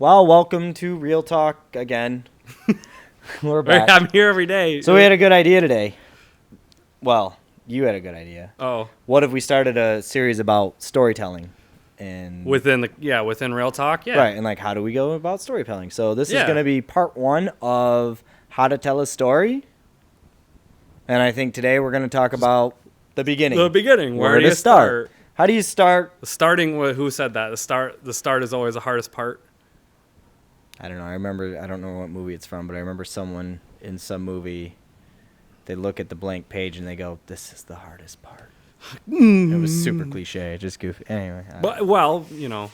Well, welcome to Real Talk again. We're back. I'm here every day. So we had a good idea today. Well, you had a good idea. Oh. What if we started a series about storytelling? And Within Real Talk? Yeah. Right, and like how do we go about storytelling? So this is Yeah. going to be part 1 of how to tell a story. And I think today we're going to talk about the beginning. The beginning. Where do you start? How do you start? Starting with, who said that? The start is always the hardest part. I don't know. I don't know what movie it's from, but I remember someone in some movie, they look at the blank page and they go, "This is the hardest part." It was super cliche, just goofy. Anyway. But, well, you know.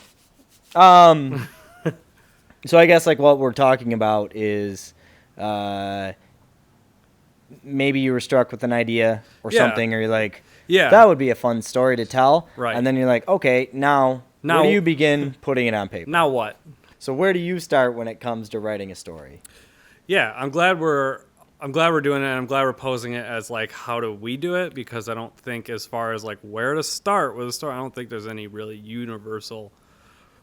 So I guess like what we're talking about is maybe you were struck with an idea or something, or you're like, yeah, that would be a fun story to tell. Right. And then you're like, okay, now where do you begin putting it on paper? Now what? So where do you start when it comes to writing a story? Yeah, I'm glad we're doing it, and I'm glad we're posing it as like, how do we do it? Because I don't think, as far as like where to start with a story, I don't think there's any really universal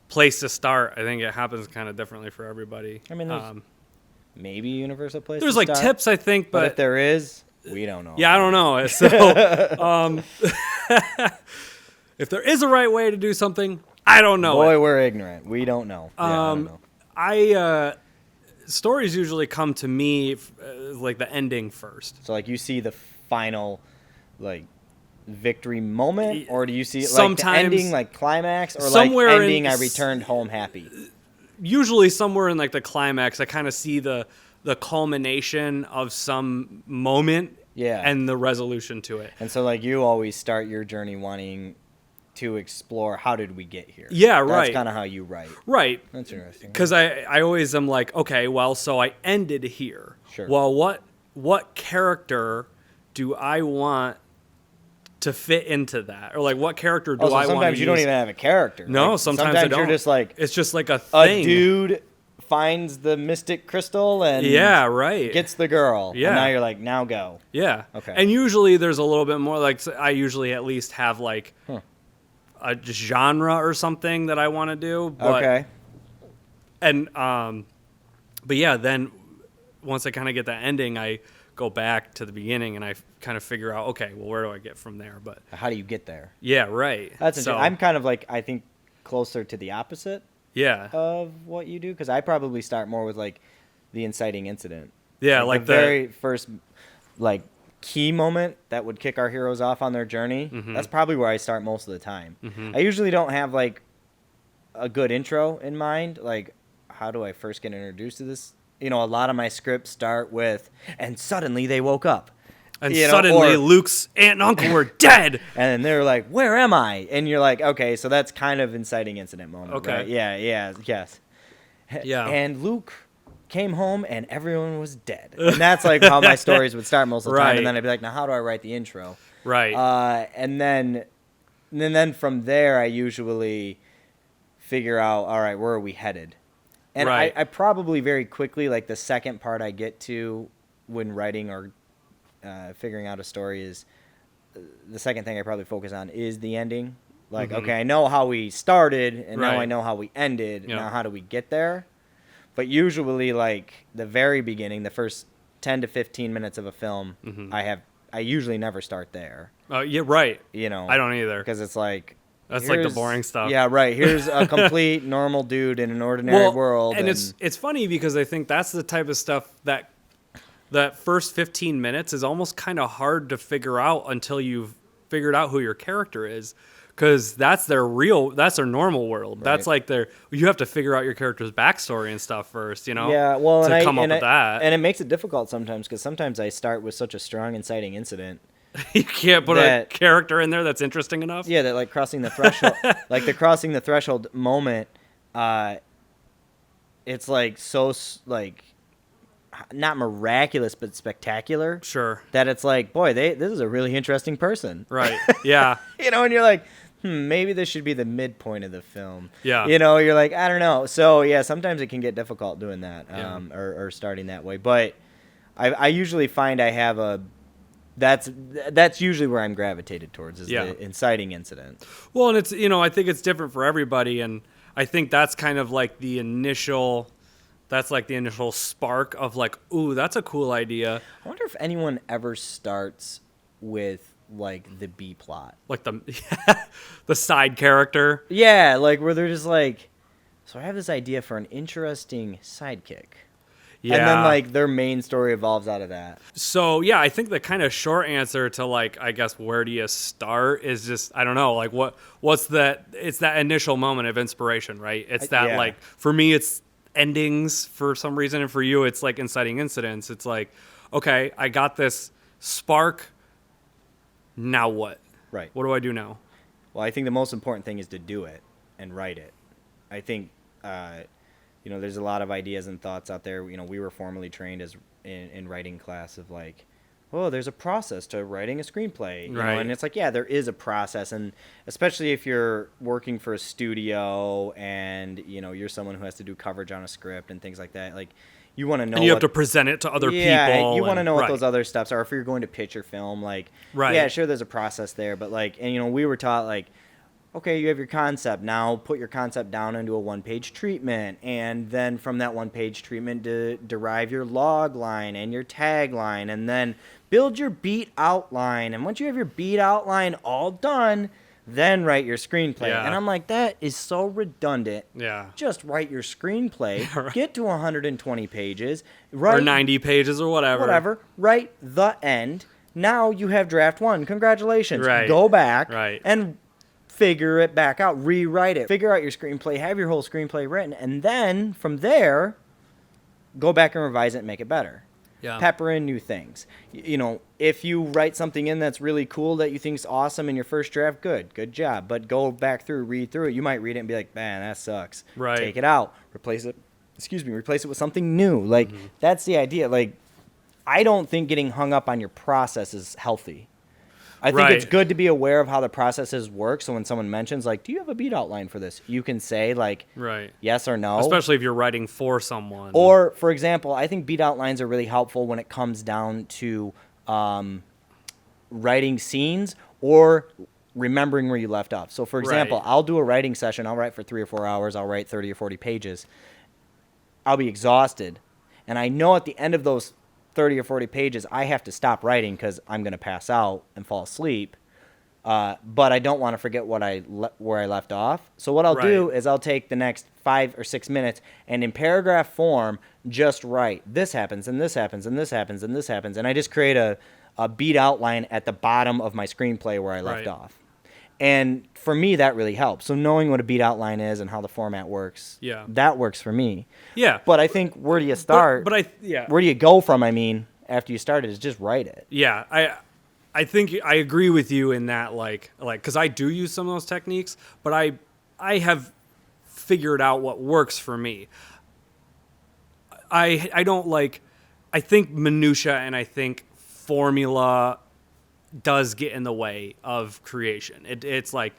place to start. I think it happens kind of differently for everybody. I mean, there's maybe a universal place. There's to like start, tips, I think, but if there is, we don't know. Yeah, I don't know. So, if there is a right way to do something, I don't know. Boy, we're ignorant. We don't know. I don't know. Stories usually come to me like the ending first. So like you see the final like victory moment, or do you see it like Sometimes, the ending, like climax, or somewhere like ending in, I returned home happy? Usually somewhere in like the climax, I kind of see the culmination of some moment, and the resolution to it. And so like you always start your journey wanting to explore, how did we get here? Yeah, right. That's kind of how you write. Right. That's interesting. Because I always am like, okay, well, so I ended here. Sure. Well, what character do I want to fit into that? Or like, what character do I want to use? Sometimes you don't even have a character. No, like, sometimes I don't. You're just like, it's just like a thing. A dude finds the mystic crystal and gets the girl. Yeah. And now you're like, now go. Yeah. Okay. And usually there's a little bit more, like I usually at least have like a genre or something that I want to do. But, okay. And but yeah, then once I kind of get that ending, I go back to the beginning and I kind of figure out, okay, well, where do I get from there? But how do you get there? Yeah, right. That's interesting. I'm kind of like, I think closer to the opposite. Yeah. Of what you do, because I probably start more with like the inciting incident. Yeah, like the very first like key moment that would kick our heroes off on their journey. Mm-hmm. That's probably where I start most of the time. Mm-hmm. I usually don't have like a good intro in mind. Like, how do I first get introduced to this? You know, a lot of my scripts start with, and suddenly they woke up. And suddenly Luke's aunt and uncle were dead. And they're like, where am I? And you're like, okay, so that's kind of inciting incident moment. Okay. Right? Yes. Yeah. And Luke came home and everyone was dead. And that's like how my stories would start most of the time. And then I'd be like, now how do I write the intro? Right. And then from there, I usually figure out, all right, where are we headed? And I probably very quickly, like the second part I get to when writing or figuring out a story is the second thing I probably focus on is the ending. Like, okay, I know how we started and now I know how we ended. Now how do we get there? But usually, like the very beginning, the first 10 to 15 minutes of a film, I usually never start there. Yeah, right. You know, I don't either, because it's like that's like the boring stuff. Yeah, right. Here's a complete normal dude in an ordinary world, and it's funny because I think that's the type of stuff that first 15 minutes is almost kind of hard to figure out until you've figured out who your character is. Because that's their normal world. Right. That's like you have to figure out your character's backstory and stuff first, you know? Yeah, well, to come up with that. And it makes it difficult sometimes, because sometimes I start with such a strong inciting incident. You can't put a character in there that's interesting enough? Yeah, that like crossing the threshold, like the crossing the threshold moment, it's like so, like, not miraculous, but spectacular. Sure. That it's like, boy, this is a really interesting person. Right, yeah. You know, and you're like, maybe this should be the midpoint of the film. Yeah. You know, you're like, I don't know. So, yeah, sometimes it can get difficult doing that, or starting that way. But I usually find I have that's usually where I'm gravitated towards, is the inciting incident. Well, and it's, I think it's different for everybody. And I think that's kind of like the initial spark of like, ooh, that's a cool idea. I wonder if anyone ever starts with like the B plot, Like the side character. yeah, like where they're just like, so I have this idea for an interesting sidekick. Yeah. And then like their main story evolves out of that. So yeah, I think the kind of short answer to like, I guess, where do you start is just, I don't know, like what's that? It's that initial moment of inspiration, right? It's that yeah. like, for me, it's endings for some reason, and for you, it's like inciting incidents. It's like, okay, I got this spark. Now what? Right. What do I do now? Well, I think the most important thing is to do it and write it. I think, there's a lot of ideas and thoughts out there. We were formally trained as in writing class of like, oh, there's a process to writing a screenplay. Right. And it's like, yeah, there is a process. And especially if you're working for a studio and, you're someone who has to do coverage on a script and things like that. Like, you want to know. And you have to present it to other people. Yeah, you want to know what right. those other steps are. If you're going to pitch your film, like, right. yeah, sure, there's a process there. But, like, and, we were taught, like, okay, you have your concept. Now put your concept down into a one-page treatment. And then from that one-page treatment, derive your log line and your tagline. And then build your beat outline. And once you have your beat outline all done, then write your screenplay. Yeah. And I'm like, that is so redundant. Yeah. Just write your screenplay, Right. get to 120 pages, or 90 pages or whatever. Whatever. Write the end. Now you have draft one. Congratulations. Right. Go back Right. and figure it back out. Rewrite it. Figure out your screenplay. Have your whole screenplay written. And then from there, go back and revise it and make it better. Yeah. Pepper in new things. If you write something in that's really cool that you think is awesome in your first draft, good job. But go back through, read through it. You might read it and be like, man, that sucks. Right. Take it out. Replace it with something new. Like, that's the idea. Like, I don't think getting hung up on your process is healthy. I think it's good to be aware of how the processes work. So when someone mentions, like, do you have a beat outline for this? You can say, like, right. yes or no. Especially if you're writing for someone. Or, for example, I think beat outlines are really helpful when it comes down to writing scenes or remembering where you left off. So, for example, Right. I'll do a writing session. I'll write for 3 or 4 hours. I'll write 30 or 40 pages. I'll be exhausted. And I know at the end of those 30 or 40 pages, I have to stop writing because I'm going to pass out and fall asleep. But I don't want to forget where I left off. So what I'll do is I'll take the next 5 or 6 minutes and in paragraph form, just write this happens and this happens and this happens and this happens. And I just create a beat outline at the bottom of my screenplay where I left off. And for me, that really helps. So knowing what a beat outline is and how the format works, that works for me. Yeah. But I think where do you start? Where do you go from, after you started is just write it. Yeah. I think I agree with you in that, like, because I do use some of those techniques, but I have figured out what works for me. I don't like, I think minutia and I think formula does get in the way of creation. It's like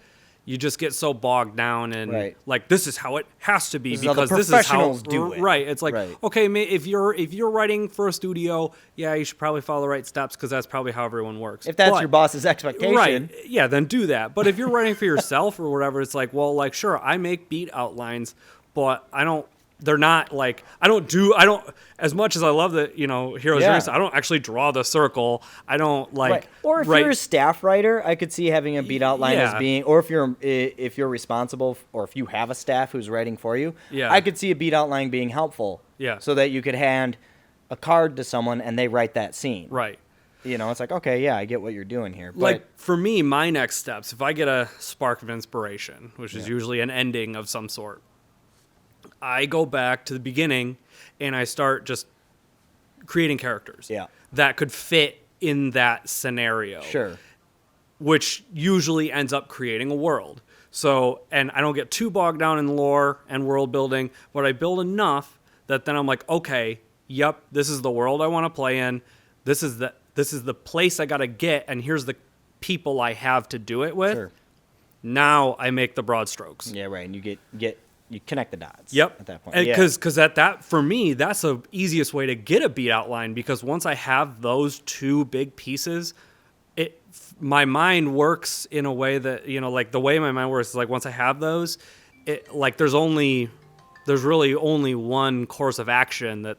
you just get so bogged down and like this is how it has to be because this is how do it. Right. It's like okay, if you're writing for a studio, yeah, you should probably follow the right steps because that's probably how everyone works. If that's your boss's expectation, right? Yeah, then do that. But if you're writing for yourself or whatever, it's like, well, like sure, I make beat outlines, but I don't. They're not like I don't as much as I love the Heroes Race. I don't actually draw the circle. I don't like or if you're a staff writer, I could see having a beat outline as being, or if you're responsible or if you have a staff who's writing for you, I could see a beat outline being helpful. Yeah, so that you could hand a card to someone and they write that scene. Right. It's like okay, yeah, I get what you're doing here. But like for me, my next steps, if I get a spark of inspiration, which is usually an ending of some sort. I go back to the beginning and I start just creating characters that could fit in that scenario. Sure. Which usually ends up creating a world. So, and I don't get too bogged down in lore and world building, but I build enough that then I'm like, okay, yep, this is the world I want to play in. This is the place I got to get, and here's the people I have to do it with. Sure. Now I make the broad strokes. Yeah, right. And you you connect the dots. Yep. At that point. Because at that, for me, that's the easiest way to get a beat outline because once I have those two big pieces, my mind works in a way that, like the way my mind works is like once I have those, there's really only one course of action that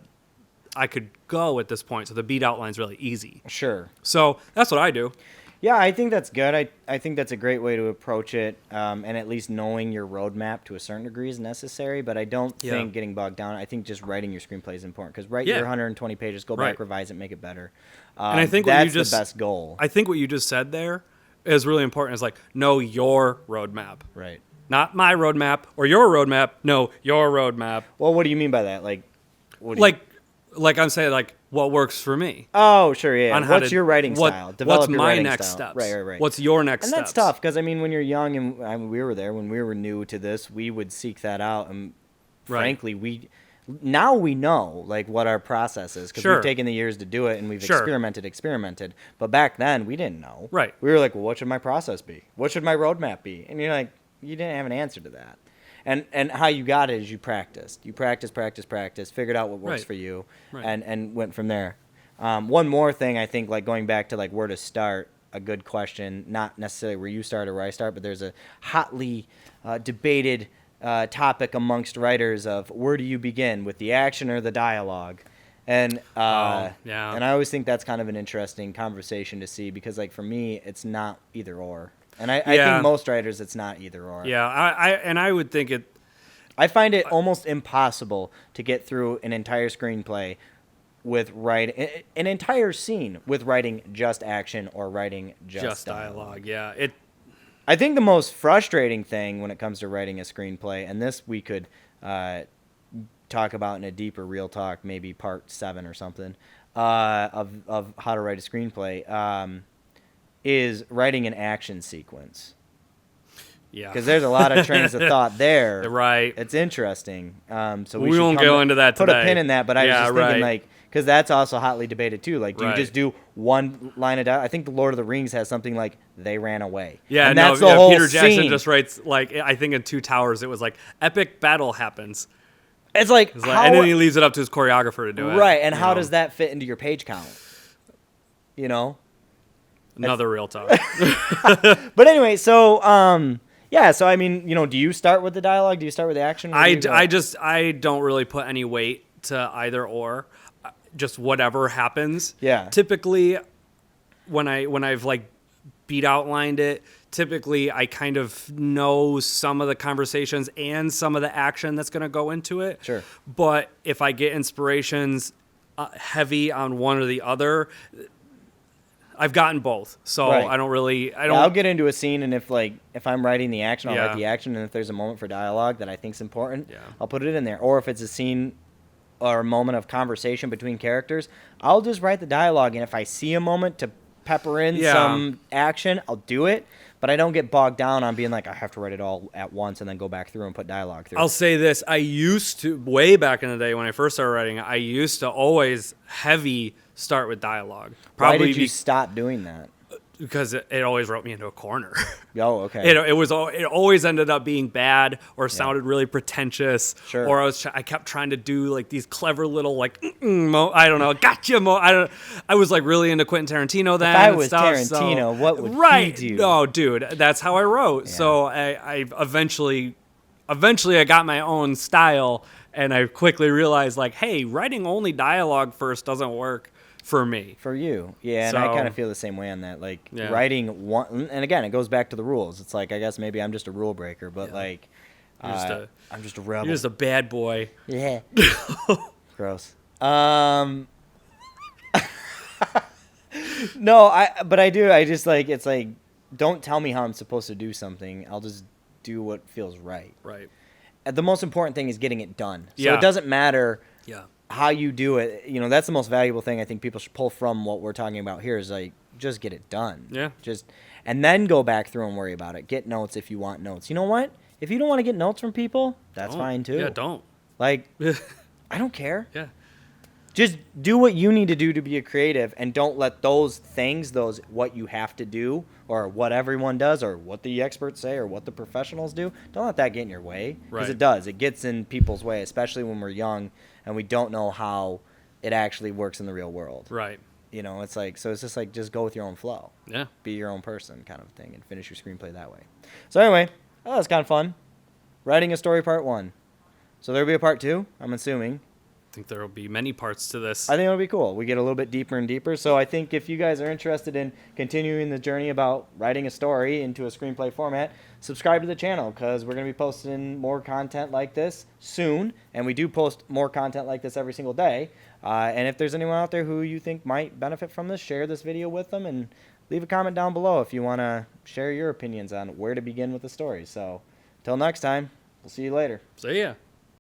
I could go at this point. So the beat outline's really easy. Sure. So that's what I do. Yeah, I think that's good. I think that's a great way to approach it, and at least knowing your roadmap to a certain degree is necessary, but I don't think getting bogged down. I think just writing your screenplay is important, because write your 120 pages, go back, revise it, make it better. And I think that's the best goal. I think what you just said there is really important. Is like, know your roadmap. Right. Not my roadmap or your roadmap. No, your roadmap. Well, what do you mean by that? Like I'm saying, like, what works for me. Oh, sure, yeah. What's your writing style? Develop what's your my writing next style. steps? Right. What's your next steps? And that's tough, because, I mean, when you're young, and we were there, when we were new to this, we would seek that out. And frankly, now we know, like, what our process is, because we've taken the years to do it, and we've experimented. But back then, we didn't know. Right. We were like, well, what should my process be? What should my roadmap be? And you're like, you didn't have an answer to that. And how you got it is you practiced. You practiced, figured out what works for you, and went from there. One more thing, I think, like going back to like where to start, a good question, not necessarily where you start or where I start, but there's a hotly debated topic amongst writers of where do you begin, with the action or the dialogue? And and I always think that's kind of an interesting conversation to see, because like for me, it's not either or. And I think most writers, it's not either or. Yeah, I would think it. I find it almost impossible to get through an entire screenplay with writing an entire scene with writing just action or writing just dialogue. Yeah, I think the most frustrating thing when it comes to writing a screenplay, and this we could talk about in a deeper real talk, maybe part 7 or something, of how to write a screenplay. Is writing an action sequence. Yeah. Because there's a lot of trains of thought there. Right. It's interesting. So we won't go into that today. Put a pin in that, but I was just thinking, like, because that's also hotly debated too. Like, do you just do one line of dialogue? I think The Lord of the Rings has something like, they ran away. Yeah, and that's the whole Peter Jackson scene. just writes, like, I think in Two Towers, it was like, epic battle happens. It's like, and then he leaves it up to his choreographer to do it. Right, and how does that fit into your page count? You know? Another real talk. But anyway, so so I mean, do you start with the dialogue? Do you start with the action? I don't really put any weight to either or, just whatever happens. Yeah. Typically, when I've like beat outlined it, typically I kind of know some of the conversations and some of the action that's going to go into it. Sure. But if I get inspirations heavy on one or the other, I've gotten both, so I don't. I'll get into a scene, and if I'm writing the action, I'll write the action, and if there's a moment for dialogue that I think's important, I'll put it in there. Or if it's a scene or a moment of conversation between characters, I'll just write the dialogue, and if I see a moment to pepper in some action, I'll do it. But I don't get bogged down on being like, I have to write it all at once and then go back through and put dialogue through. I'll say this: I used to, way back in the day when I first started writing, I used to always heavy start with dialogue. Why did you stop doing that? Because it always wrote me into a corner. Oh, okay. It always ended up being bad or sounded really pretentious. Sure. Or I kept trying to do like these clever little like I don't know, gotcha. I was like really into Quentin Tarantino then. If I was Tarantino, what would he do? No, dude, that's how I wrote. Yeah. So I eventually I got my own style, and I quickly realized like, hey, writing only dialogue first doesn't work for me. For you. Yeah, and I kind of feel the same way on that. Like, writing one... And again, it goes back to the rules. It's like, I guess maybe I'm just a rule breaker, but like... I'm just a rebel. You're just a bad boy. Yeah. Gross. No, but I do. I just like... It's like, don't tell me how I'm supposed to do something. I'll just do what feels right. Right. The most important thing is getting it done. So it doesn't matter... how you do it, that's the most valuable thing I think people should pull from what we're talking about here is like, just get it done. Yeah. And then go back through and worry about it. Get notes if you want notes. You know what? If you don't want to get notes from people, that's fine too. Yeah, don't. Like, I don't care. Yeah. Just do what you need to do to be a creative, and don't let those things, what you have to do, or what everyone does, or what the experts say, or what the professionals do, don't let that get in your way. Because it does. It gets in people's way, especially when we're young and we don't know how it actually works in the real world. Right. It's like, so it's just like, just go with your own flow. Yeah. Be your own person kind of thing, and finish your screenplay that way. So anyway, that was kind of fun. Writing a story part 1. So there'll be a part 2, I'm assuming. I think there will be many parts to this. I think it'll be cool. We get a little bit deeper and deeper. So I think if you guys are interested in continuing the journey about writing a story into a screenplay format, subscribe to the channel because we're going to be posting more content like this soon. And we do post more content like this every single day. And if there's anyone out there who you think might benefit from this, share this video with them and leave a comment down below if you want to share your opinions on where to begin with the story. So until next time, we'll see you later. See ya.